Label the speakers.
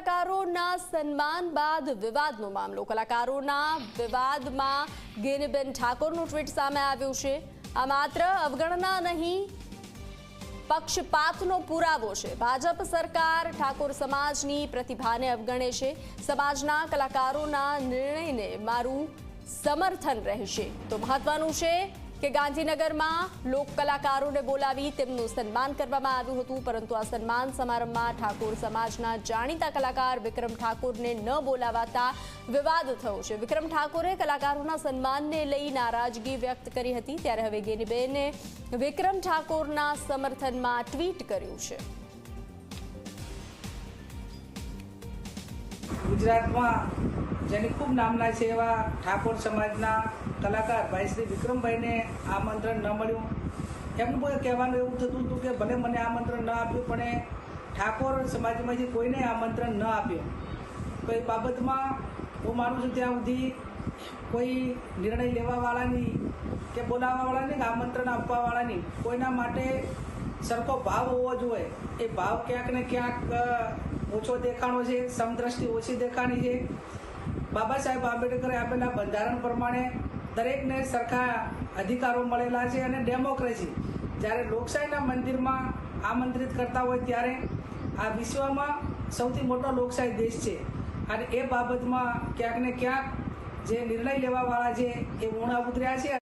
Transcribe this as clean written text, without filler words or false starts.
Speaker 1: કલાકારોના સન્માન બાદ વિવાદનો મામલો। કલાકારોના વિવાદમાં ગેનીબેન ઠાકોરનું ટ્વીટ સામે આવ્યું છે। આ માત્ર અવગણના નહીં, પક્ષપાતનો પુરાવો છે। ભાજપ સરકાર ઠાકોર સમાજની પ્રતિભાને અવગણે છે। સમાજના કલાકારોના નિર્ણયને મારું સમર્થન રહેશે। તો મહત્વનું છે કે ગાંધીનગરમાં લોક કલાકારોને બોલાવી તેમનું સન્માન કરવામાં આવ્યું હતું, પરંતુ આ સન્માન સમારંભમાં ઠાકોર સમાજના જાણીતા કલાકાર વિક્રમ ઠાકોરને ન બોલાવાતા વિવાદ થયો છે। વિક્રમ ઠાકોરે કલાકારોના સન્માનને લઈ નારાજગી વ્યક્ત કરી હતી, ત્યારે હવે ગેનીબેને વિક્રમ ઠાકોરના સમર્થનમાં ટ્વીટ કર્યું છે।
Speaker 2: ગુજરાતમાં જેની ખૂબ નામના છે એવા ઠાકોર સમાજના કલાકાર ભાઈ શ્રી વિક્રમભાઈને આમંત્રણ ન મળ્યું। એમનું કહેવાનું એવું થતું હતું કે ભલે મને આમંત્રણ ન આપ્યું, પણ ઠાકોર સમાજમાંથી કોઈને આમંત્રણ ન આપ્યું। તો એ બાબતમાં હું માનું છું ત્યાં સુધી કોઈ નિર્ણય લેવાવાળાની કે બોલાવવાવાળાની કે આમંત્રણ આપવાવાળાની કોઈના માટે સરખો ભાવ હોવો જોઈએ। એ ભાવ ક્યાંક ને ક્યાંક ઓછો દેખાણો છે, સમદ્રષ્ટિ ઓછી દેખાણી છે। બાબા સાહેબ આંબેડકરે આપેલા બંધારણ પ્રમાણે દરેકને સરખા અધિકારો મળેલા છે અને ડેમોક્રેસી જ્યારે લોકશાહીના મંદિરમાં આમંત્રિત કરતા હોય ત્યારે આ વિશ્વમાં સૌથી મોટો લોકશાહી દેશ છે, અને એ બાબતમાં ક્યાંક ને ક્યાંક જે નિર્ણય લેવાવાળા છે એ ઊણા ઉતર્યા છે।